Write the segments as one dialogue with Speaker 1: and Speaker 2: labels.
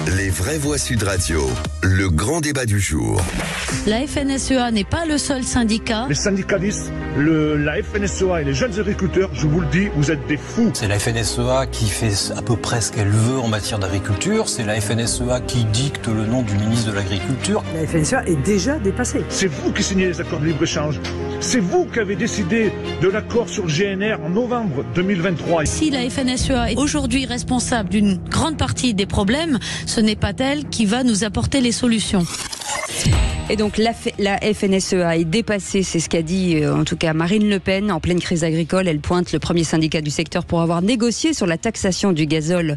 Speaker 1: Les vraies voix Sud Radio, le grand débat du jour.
Speaker 2: La FNSEA n'est pas le seul syndicat.
Speaker 3: Les syndicalistes, la FNSEA et les jeunes agriculteurs, je vous le dis, vous êtes des fous.
Speaker 4: C'est la FNSEA qui fait à peu près ce qu'elle veut en matière d'agriculture. C'est la FNSEA qui dicte le nom du ministre de l'Agriculture.
Speaker 5: La FNSEA est déjà dépassée.
Speaker 3: C'est vous qui signez les accords de libre-échange. C'est vous qui avez décidé de l'accord sur le GNR en novembre 2023.
Speaker 2: Si la FNSEA est aujourd'hui responsable d'une grande partie des problèmes, ce n'est pas elle qui va nous apporter les solutions.
Speaker 6: Et donc la FNSEA est dépassée, c'est ce qu'a dit en tout cas Marine Le Pen. En pleine crise agricole, elle pointe le premier syndicat du secteur pour avoir négocié sur la taxation du gazole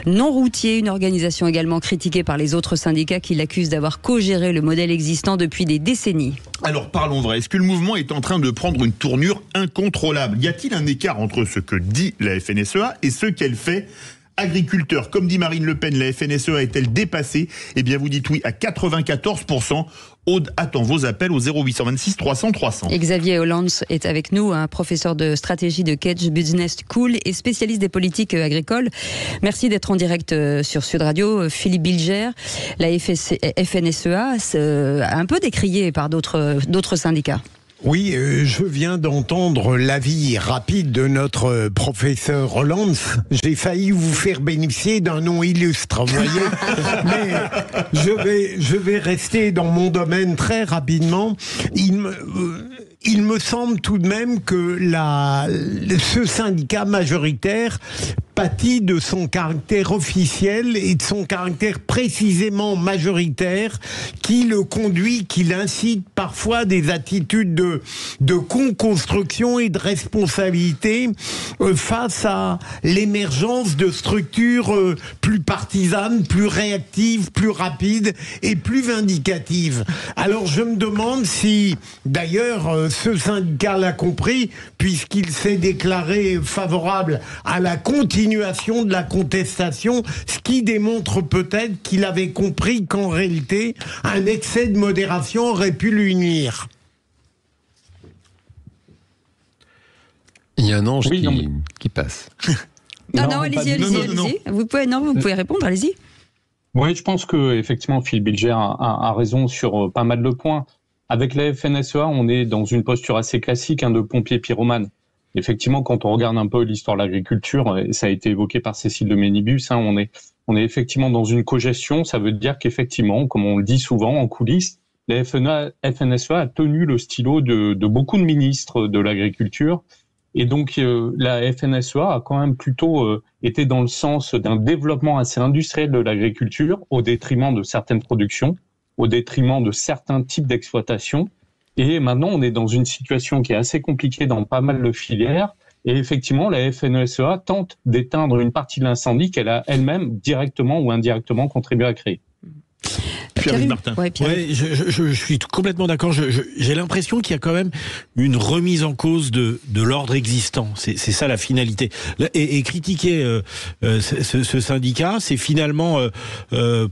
Speaker 6: non routier. Une organisation également critiquée par les autres syndicats qui l'accusent d'avoir co-géré le modèle existant depuis des décennies.
Speaker 7: Alors parlons vrai, est-ce que le mouvement est en train de prendre une tournure incontrôlable ? Y a-t-il un écart entre ce que dit la FNSEA et ce qu'elle fait ? Agriculteurs, comme dit Marine Le Pen, la FNSEA est-elle dépassée ? Eh bien, vous dites oui à 94%. Aude attend vos appels au 0826 300 300.
Speaker 6: Xavier Hollands est avec nous, un professeur de stratégie de Cage Business School et spécialiste des politiques agricoles. Merci d'être en direct sur Sud Radio. Philippe Bilger, la FNSEA a un peu décrié par d'autres syndicats.
Speaker 8: Oui, je viens d'entendre l'avis rapide de notre professeur Hollands. J'ai failli vous faire bénéficier d'un nom illustre, vous voyez. Mais je vais rester dans mon domaine très rapidement. Il me semble tout de même que ce syndicat majoritaire pâtit de son caractère officiel et de son caractère précisément majoritaire qui le conduit, qui l'incite parfois à des attitudes de co-construction et de responsabilité face à l'émergence de structures plus partisanes, plus réactives, plus rapides et plus vindicatives. Alors je me demande si d'ailleurs ce syndicat l'a compris puisqu'il s'est déclaré favorable à la continuation de la contestation, ce qui démontre peut-être qu'il avait compris qu'en réalité, un excès de modération aurait pu lui nuire.
Speaker 9: Il y a un ange qui passe.
Speaker 6: Non, allez-y. Vous pouvez répondre, allez-y.
Speaker 10: Oui, je pense que effectivement, Philippe Bilger a raison sur pas mal de points. Avec la FNSEA, on est dans une posture assez classique de pompier pyromane. Effectivement, quand on regarde un peu l'histoire de l'agriculture, et ça a été évoqué par Cécile de Ménibus, on est effectivement dans une cogestion. Ça veut dire qu'effectivement, comme on le dit souvent en coulisses, la FNSEA a tenu le stylo de beaucoup de ministres de l'agriculture. Et donc, la FNSEA a quand même plutôt été dans le sens d'un développement assez industriel de l'agriculture au détriment de certaines productions, au détriment de certains types d'exploitation. Et maintenant, on est dans une situation qui est assez compliquée dans pas mal de filières. Et effectivement, la FNSEA tente d'éteindre une partie de l'incendie qu'elle a elle-même directement ou indirectement contribué à créer.
Speaker 7: Pierre-Yves Martin.
Speaker 9: Ouais, je suis complètement d'accord. J'ai l'impression qu'il y a quand même une remise en cause de l'ordre existant. C'est ça la finalité. Et critiquer ce syndicat, c'est finalement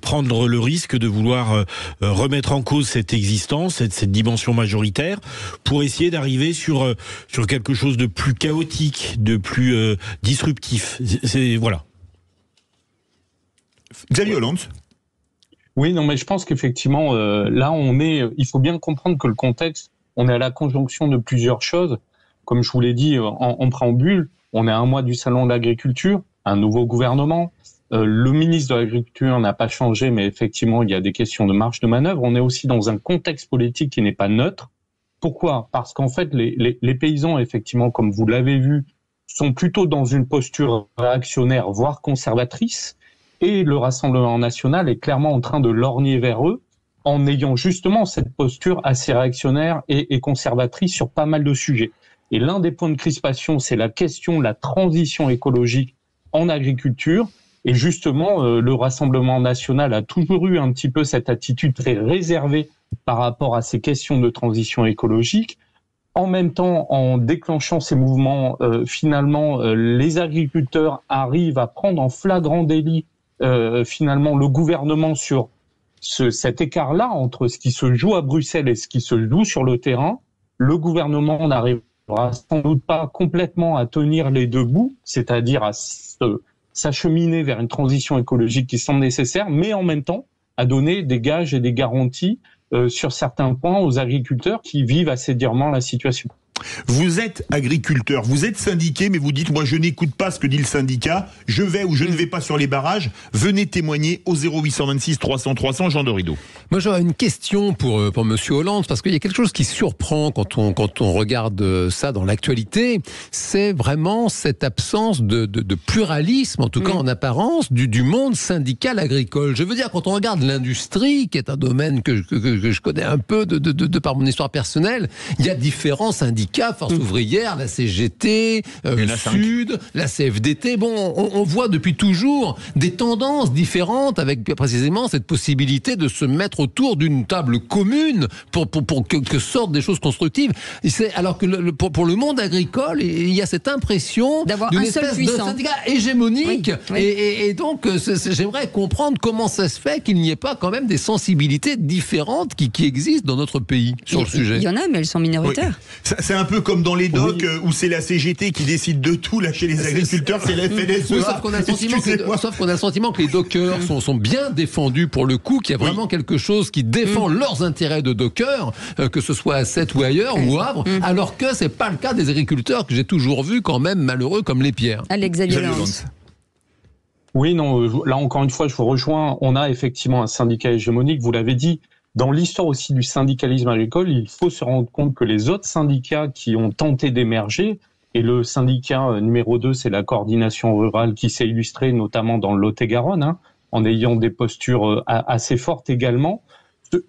Speaker 9: prendre le risque de vouloir remettre en cause cette existence, cette dimension majoritaire, pour essayer d'arriver sur quelque chose de plus chaotique, de plus disruptif. Voilà.
Speaker 7: Xavier Hollands.
Speaker 10: Oui, non, mais je pense qu'effectivement, là, il faut bien comprendre que le contexte, on est à la conjonction de plusieurs choses. Comme je vous l'ai dit en préambule, on est à un mois du salon de l'agriculture, un nouveau gouvernement. Le ministre de l'Agriculture n'a pas changé, mais effectivement, il y a des questions de marge de manœuvre. On est aussi dans un contexte politique qui n'est pas neutre. Pourquoi ? Parce qu'en fait, les paysans, effectivement, comme vous l'avez vu, sont plutôt dans une posture réactionnaire, voire conservatrice. Et le Rassemblement national est clairement en train de lorgner vers eux en ayant justement cette posture assez réactionnaire et conservatrice sur pas mal de sujets. Et l'un des points de crispation, c'est la question de la transition écologique en agriculture. Et justement, le Rassemblement national a toujours eu un petit peu cette attitude très réservée par rapport à ces questions de transition écologique. En même temps, en déclenchant ces mouvements, finalement, les agriculteurs arrivent à prendre en flagrant délit finalement le gouvernement sur cet écart-là entre ce qui se joue à Bruxelles et ce qui se joue sur le terrain. Le gouvernement n'arrivera sans doute pas complètement à tenir les deux bouts, c'est-à-dire à s'acheminer vers une transition écologique qui semble nécessaire, mais en même temps à donner des gages et des garanties sur certains points aux agriculteurs qui vivent assez durement la situation.
Speaker 7: Vous êtes agriculteur, vous êtes syndiqué, mais vous dites, moi je n'écoute pas ce que dit le syndicat, je vais ou je ne vais pas sur les barrages. Venez témoigner au 0826 300 300, Jean Dorido.
Speaker 11: Moi j'aurais une question pour Monsieur Hollande, parce qu'il y a quelque chose qui surprend quand on regarde ça dans l'actualité, c'est vraiment cette absence de pluralisme, en tout cas en apparence, du monde syndical agricole. Je veux dire, quand on regarde l'industrie, qui est un domaine que je connais un peu de par mon histoire personnelle, il y a différents syndicats, Force ouvrière, la CGT, le Sud, la CFDT. Bon, on voit depuis toujours des tendances différentes avec précisément cette possibilité de se mettre autour d'une table commune pour que sortent des choses constructives. Alors que pour le monde agricole, il y a cette impression
Speaker 6: d'avoir
Speaker 11: d'une
Speaker 6: un seul
Speaker 11: espèce de
Speaker 6: puissant
Speaker 11: syndicat hégémonique.
Speaker 6: Oui.
Speaker 11: Et donc, j'aimerais comprendre comment ça se fait qu'il n'y ait pas quand même des sensibilités différentes qui existent dans notre pays sur le sujet.
Speaker 6: Il y en a, mais elles sont minoritaires.
Speaker 7: Oui. C'est un peu comme dans les docks où c'est la CGT qui décide de tout, là chez les agriculteurs, c'est la FNSEA.
Speaker 11: Oui, sauf qu'on a le sentiment que les dockers sont bien défendus pour le coup, qu'il y a vraiment quelque chose qui défend leurs intérêts de dockers, que ce soit à Sète ou ailleurs, ou au Havre, alors que c'est pas le cas des agriculteurs que j'ai toujours vus quand même malheureux comme les pierres.
Speaker 6: Xavier Lance.
Speaker 10: Oui, non, là encore une fois, je vous rejoins. On a effectivement un syndicat hégémonique, vous l'avez dit. Dans l'histoire aussi du syndicalisme agricole, il faut se rendre compte que les autres syndicats qui ont tenté d'émerger, et le syndicat numéro 2, c'est la coordination rurale qui s'est illustrée notamment dans le Lot-et-Garonne, en ayant des postures assez fortes également.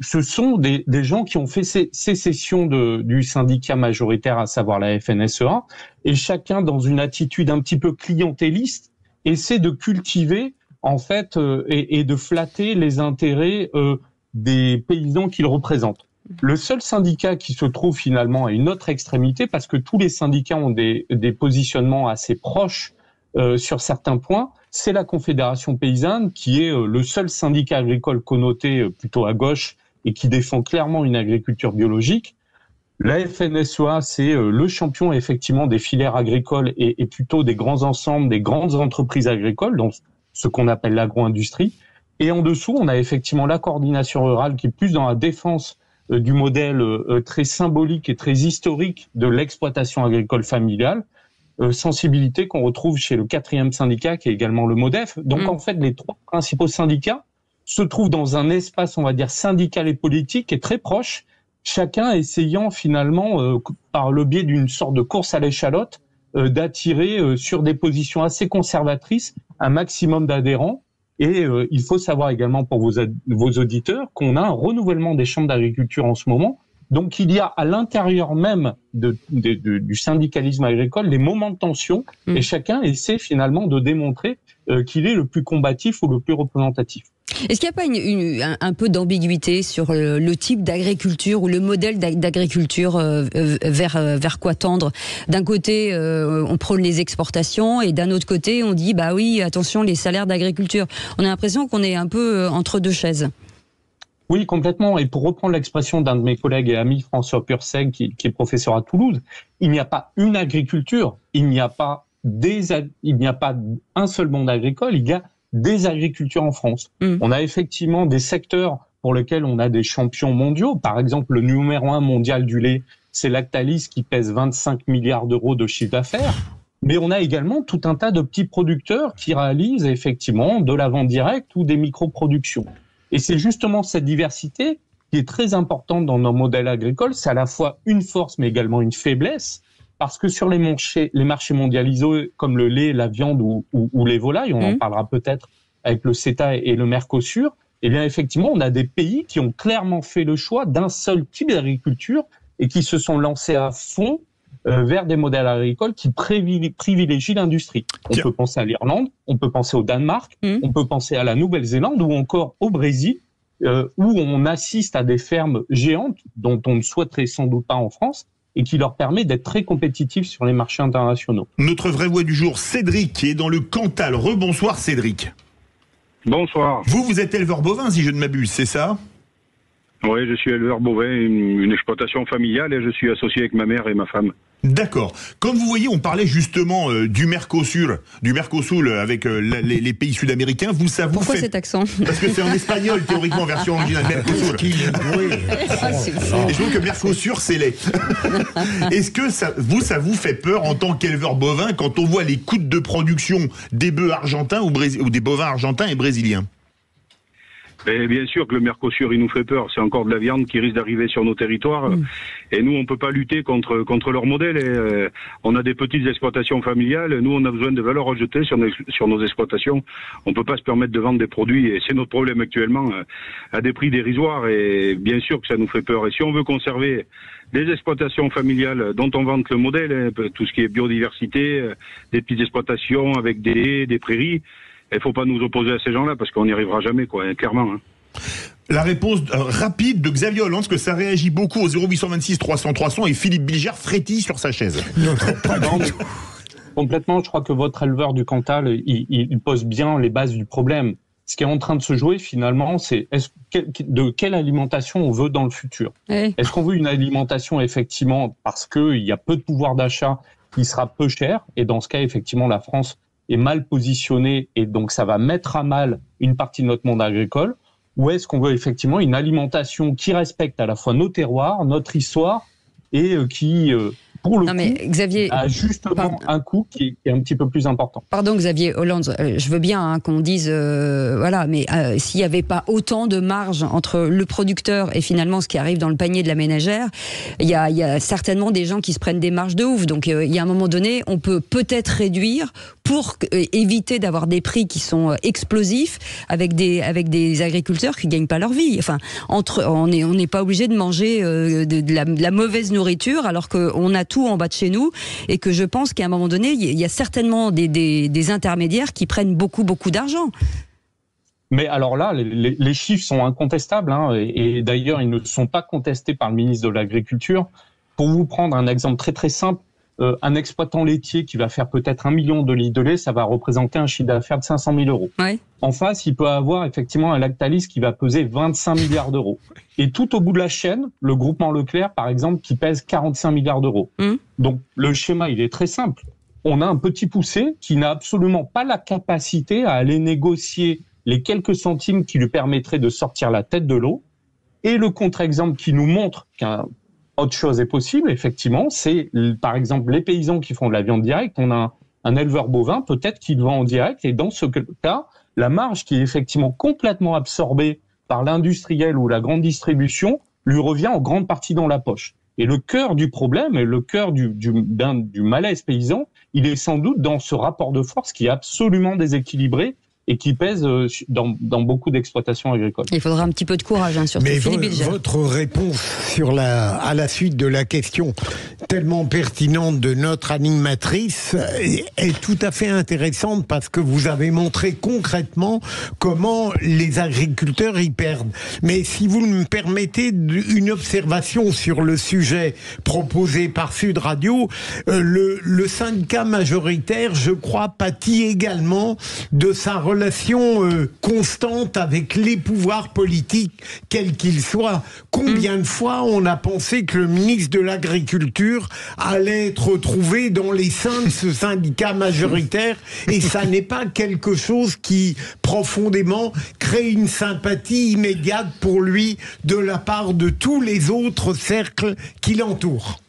Speaker 10: Ce sont des gens qui ont fait sécession du syndicat majoritaire, à savoir la FNSEA, et chacun dans une attitude un petit peu clientéliste essaie de cultiver en fait et de flatter les intérêts des paysans qu'il représente. Le seul syndicat qui se trouve finalement à une autre extrémité, parce que tous les syndicats ont des positionnements assez proches sur certains points, c'est la Confédération paysanne qui est le seul syndicat agricole connoté plutôt à gauche et qui défend clairement une agriculture biologique. La FNSEA, c'est le champion effectivement des filières agricoles et plutôt des grands ensembles, des grandes entreprises agricoles, donc ce qu'on appelle l'agro-industrie. Et en dessous, on a effectivement la coordination rurale qui est plus dans la défense du modèle très symbolique et très historique de l'exploitation agricole familiale, sensibilité qu'on retrouve chez le 4e syndicat qui est également le MODEF. Donc en fait, les 3 principaux syndicats se trouvent dans un espace, on va dire, syndical et politique qui est très proche, chacun essayant finalement, par le biais d'une sorte de course à l'échalote, d'attirer sur des positions assez conservatrices un maximum d'adhérents. Et il faut savoir également pour vos auditeurs qu'on a un renouvellement des chambres d'agriculture en ce moment. Donc il y a à l'intérieur même du syndicalisme agricole des moments de tension et chacun essaie finalement de démontrer qu'il est le plus combatif ou le plus représentatif.
Speaker 6: Est-ce qu'il n'y a pas un peu d'ambiguïté sur le type d'agriculture ou le modèle d'agriculture vers quoi tendre? D'un côté, on prône les exportations et d'un autre côté, on dit bah oui, attention les salaires d'agriculture. On a l'impression qu'on est un peu entre deux chaises.
Speaker 10: Oui, complètement. Et pour reprendre l'expression d'un de mes collègues et amis, François Purseg, qui est professeur à Toulouse, il n'y a pas une agriculture, il n'y a pas un seul monde agricole, il y a des agricultures en France. On a effectivement des secteurs pour lesquels on a des champions mondiaux. Par exemple, le numéro 1 mondial du lait, c'est Lactalis qui pèse 25 milliards d'euros de chiffre d'affaires. Mais on a également tout un tas de petits producteurs qui réalisent effectivement de la vente directe ou des micro-productions. Et c'est justement cette diversité qui est très importante dans nos modèles agricoles. C'est à la fois une force mais également une faiblesse. Parce que sur les marchés mondialisés comme le lait, la viande ou les volailles, on en parlera peut-être avec le CETA et le Mercosur, eh bien effectivement, on a des pays qui ont clairement fait le choix d'un seul type d'agriculture et qui se sont lancés à fond vers des modèles agricoles qui privilégient l'industrie. On peut penser à l'Irlande, on peut penser au Danemark, on peut penser à la Nouvelle-Zélande ou encore au Brésil, où on assiste à des fermes géantes dont on ne souhaiterait sans doute pas en France, et qui leur permet d'être très compétitifs sur les marchés internationaux.
Speaker 7: Notre vraie voix du jour, Cédric, qui est dans le Cantal. Rebonsoir Cédric.
Speaker 12: Bonsoir.
Speaker 7: Vous êtes éleveur bovin, si je ne m'abuse, c'est ça?
Speaker 12: Oui, je suis éleveur bovin, une exploitation familiale, et je suis associé avec ma mère et ma femme.
Speaker 7: D'accord. Quand vous voyez, on parlait justement du Mercosur avec les pays sud-américains.
Speaker 6: Pourquoi cet accent?
Speaker 7: Parce que c'est en espagnol, théoriquement, version originale. Mercosur. Et je trouve que Mercosur, c'est laid. Est-ce que ça vous fait peur en tant qu'éleveur bovin quand on voit les coûts de production des bœufs argentins ou des bovins argentins et brésiliens?
Speaker 12: Et bien sûr que le Mercosur, il nous fait peur. C'est encore de la viande qui risque d'arriver sur nos territoires. Et nous, on peut pas lutter contre leur modèle. Et, on a des petites exploitations familiales. Nous, on a besoin de valeur ajoutée sur nos exploitations. On peut pas se permettre de vendre des produits. Et c'est notre problème actuellement, à des prix dérisoires. Et bien sûr que ça nous fait peur. Et si on veut conserver des exploitations familiales dont on vante le modèle, tout ce qui est biodiversité, des petites exploitations avec des haies, des prairies, il faut pas nous opposer à ces gens-là parce qu'on n'y arrivera jamais, quoi, clairement.
Speaker 7: La réponse rapide de Xavier Hollande, parce que ça réagit beaucoup au 0826 300 300 et Philippe Bilger frétille sur sa chaise.
Speaker 10: Non, complètement, je crois que votre éleveur du Cantal, il pose bien les bases du problème. Ce qui est en train de se jouer finalement, c'est de quelle alimentation on veut dans le futur. Oui. Est-ce qu'on veut une alimentation effectivement parce qu'il y a peu de pouvoir d'achat qui sera peu cher, et dans ce cas effectivement la France est mal positionnée et donc ça va mettre à mal une partie de notre monde agricole, ou est-ce qu'on veut effectivement une alimentation qui respecte à la fois nos terroirs, notre histoire et qui pour le coup,
Speaker 6: Xavier,
Speaker 10: a justement un coût qui est un petit peu plus important.
Speaker 6: Pardon Xavier Hollande, je veux bien qu'on dise, voilà, mais s'il n'y avait pas autant de marge entre le producteur et finalement ce qui arrive dans le panier de la ménagère, il y a certainement des gens qui se prennent des marges de ouf. Donc il y a un moment donné, on peut peut-être réduire pour éviter d'avoir des prix qui sont explosifs avec des agriculteurs qui gagnent pas leur vie. Enfin, on n'est pas obligé de manger de la mauvaise nourriture alors qu'on a tout en bas de chez nous, et que je pense qu'à un moment donné, il y a certainement des intermédiaires qui prennent beaucoup d'argent.
Speaker 10: Mais alors là, les chiffres sont incontestables, hein, et d'ailleurs, ils ne sont pas contestés par le ministre de l'Agriculture. Pour vous prendre un exemple très très simple, un exploitant laitier qui va faire peut-être 1 million de litres de lait, ça va représenter un chiffre d'affaires de 500 000 euros. Ouais. En face, il peut avoir effectivement un Lactalis qui va peser 25 milliards d'euros. Et tout au bout de la chaîne, le groupement Leclerc, par exemple, qui pèse 45 milliards d'euros. Donc, le schéma, il est très simple. On a un petit poussé qui n'a absolument pas la capacité à aller négocier les quelques centimes qui lui permettraient de sortir la tête de l'eau. Et le contre-exemple qui nous montre qu'autre chose est possible, effectivement, c'est par exemple les paysans qui font de la viande directe. On a un éleveur bovin, peut-être qu'il vend en direct, et dans ce cas, la marge qui est effectivement complètement absorbée par l'industriel ou la grande distribution lui revient en grande partie dans la poche. Et le cœur du problème, et le cœur du malaise paysan, il est sans doute dans ce rapport de force qui est absolument déséquilibré et qui pèse dans beaucoup d'exploitations agricoles.
Speaker 6: Il faudra un petit peu de courage, hein, surtout.
Speaker 8: Mais
Speaker 6: Philippe Bilger.
Speaker 8: Votre réponse à la suite de la question tellement pertinente de notre animatrice est tout à fait intéressante, parce que vous avez montré concrètement comment les agriculteurs y perdent. Mais si vous me permettez une observation sur le sujet proposé par Sud Radio, le syndicat majoritaire, je crois, pâtit également de sa relation constante avec les pouvoirs politiques, quels qu'ils soient. Combien de fois on a pensé que le ministre de l'Agriculture allait être retrouvé dans les seins de ce syndicat majoritaire, et ça n'est pas quelque chose qui profondément crée une sympathie immédiate pour lui de la part de tous les autres cercles qui l'entourent.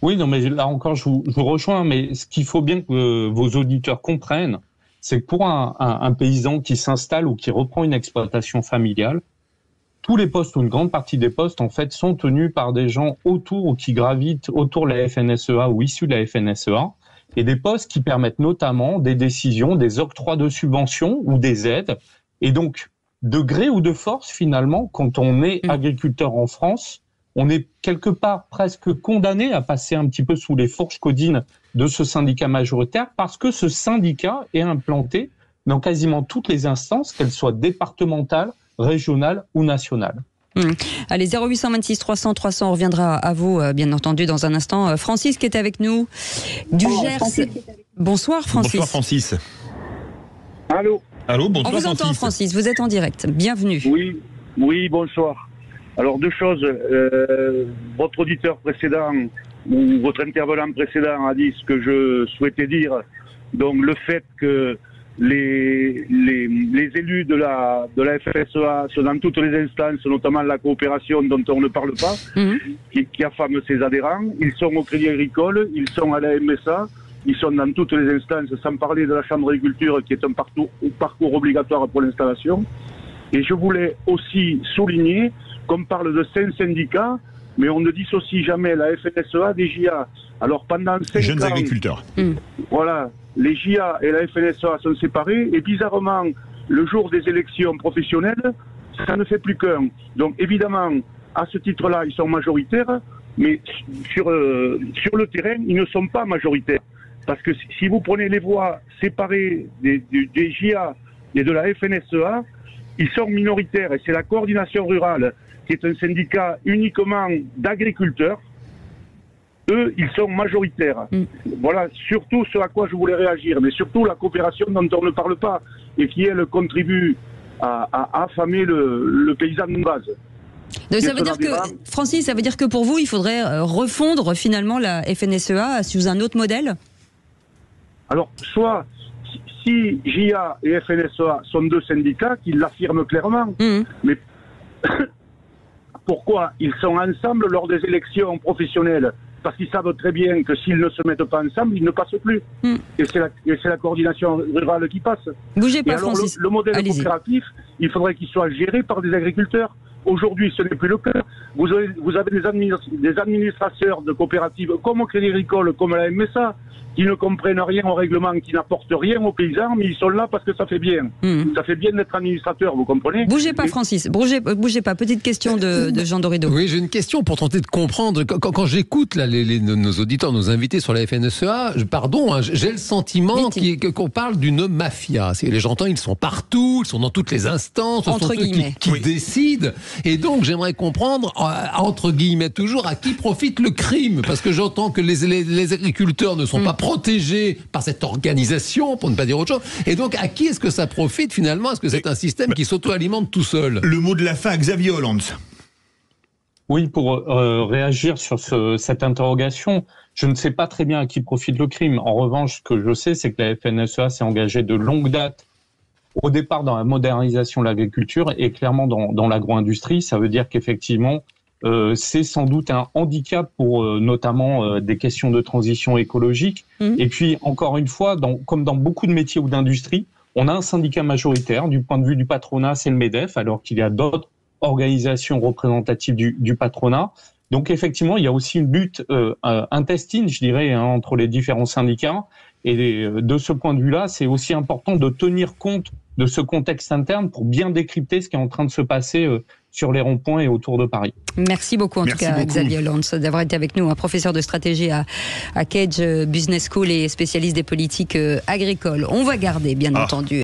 Speaker 10: Oui, non, mais là encore, je vous rejoins, mais ce qu'il faut bien que vos auditeurs comprennent, c'est que pour un paysan qui s'installe ou qui reprend une exploitation familiale, tous les postes ou une grande partie des postes, en fait, sont tenus par des gens autour ou qui gravitent autour de la FNSEA ou issus de la FNSEA, et des postes qui permettent notamment des décisions, des octrois de subventions ou des aides. Et donc, de gré ou de force, finalement, quand on est agriculteur en France, on est quelque part presque condamné à passer un petit peu sous les fourches caudines de ce syndicat majoritaire, parce que ce syndicat est implanté dans quasiment toutes les instances, qu'elles soient départementales, régionales ou nationales.
Speaker 6: Allez, 0826 300 300, on reviendra à vous, bien entendu, dans un instant. Francis qui est avec nous, du Gers. Bonsoir Francis.
Speaker 7: Bonsoir Francis.
Speaker 12: Allô.
Speaker 7: Allô, bonsoir
Speaker 6: Francis. On vous entend Francis, vous êtes en direct, bienvenue.
Speaker 12: Oui, bonsoir. Alors deux choses, votre auditeur précédent où votre intervenant précédent a dit ce que je souhaitais dire. Donc le fait que les élus de la FNSEA sont dans toutes les instances, notamment la coopération dont on ne parle pas, qui affame ses adhérents. Ils sont au Crédit Agricole, ils sont à la MSA, ils sont dans toutes les instances, sans parler de la Chambre d'agriculture qui est un parcours obligatoire pour l'installation. Et je voulais aussi souligner qu'on parle de 5 syndicats, mais on ne dissocie jamais la FNSEA des JA. Alors pendant 5
Speaker 7: Jeunes
Speaker 12: ans,
Speaker 7: agriculteurs.
Speaker 12: Voilà, les JA et la FNSEA sont séparés, et bizarrement, le jour des élections professionnelles, ça ne fait plus qu'un. Donc évidemment, à ce titre-là, ils sont majoritaires, mais sur le terrain, ils ne sont pas majoritaires. Parce que si vous prenez les voix séparées des JA et de la FNSEA, ils sont minoritaires. Et c'est la coordination rurale, qui est un syndicat uniquement d'agriculteurs. Eux, ils sont majoritaires. Voilà surtout ce à quoi je voulais réagir, mais surtout la coopération dont on ne parle pas et qui, elle, contribue à affamer le paysan de base.
Speaker 6: Donc ça veut dire que, Francis, ça veut dire que pour vous, il faudrait refondre finalement la FNSEA sous un autre modèle ?
Speaker 12: Alors, soit, si JA et FNSEA sont 2 syndicats, qu'ils l'affirment clairement, mais pourquoi ils sont ensemble lors des élections professionnelles? Parce qu'ils savent très bien que s'ils ne se mettent pas ensemble, ils ne passent plus. Et c'est la coordination rurale qui passe.
Speaker 6: Bougez pas,
Speaker 12: et alors,
Speaker 6: Francis.
Speaker 12: le modèle coopératif, il faudrait qu'il soit géré par des agriculteurs. Aujourd'hui, ce n'est plus le cas. Vous avez des administrateurs de coopératives comme au Crédit Agricole, comme à la MSA, qui ne comprennent rien au règlement, qui n'apportent rien aux paysans, mais ils sont là parce que ça fait bien. Ça fait bien d'être administrateur, vous comprenez?
Speaker 6: Bougez pas, Francis. Bougez pas. Petite question de Jean Dorido.
Speaker 11: Oui, j'ai une question pour tenter de comprendre. Quand j'écoute là, nos auditeurs, nos invités sur la FNSEA, j'ai le sentiment qu'on parle d'une mafia. J'entends, ils sont partout, ils sont dans toutes les instances, ce sont eux qui décident. Et donc, j'aimerais comprendre, entre guillemets toujours, à qui profite le crime. Parce que j'entends que les agriculteurs ne sont pas protégés par cette organisation, pour ne pas dire autre chose. Et donc, à qui est-ce que ça profite finalement? Est-ce que c'est un système qui s'auto-alimente tout seul?
Speaker 7: Le mot de la fin, Xavier Hollands.
Speaker 10: Oui, pour réagir sur cette interrogation, je ne sais pas très bien à qui profite le crime. En revanche, ce que je sais, c'est que la FNSEA s'est engagée de longue date au départ dans la modernisation de l'agriculture et clairement dans l'agro-industrie. Ça veut dire qu'effectivement, c'est sans doute un handicap pour notamment des questions de transition écologique. Et puis, encore une fois, comme dans beaucoup de métiers ou d'industrie, on a un syndicat majoritaire. Du point de vue du patronat, c'est le MEDEF, alors qu'il y a d'autres organisations représentatives du patronat. Donc, effectivement, il y a aussi une lutte intestine, je dirais, entre les différents syndicats. Et de ce point de vue-là, c'est aussi important de tenir compte de ce contexte interne pour bien décrypter ce qui est en train de se passer sur les ronds-points et autour de Paris.
Speaker 6: Merci beaucoup, en tout cas, Xavier Hollands, d'avoir été avec nous, un professeur de stratégie à Cage Business School et spécialiste des politiques agricoles. On va garder, bien entendu.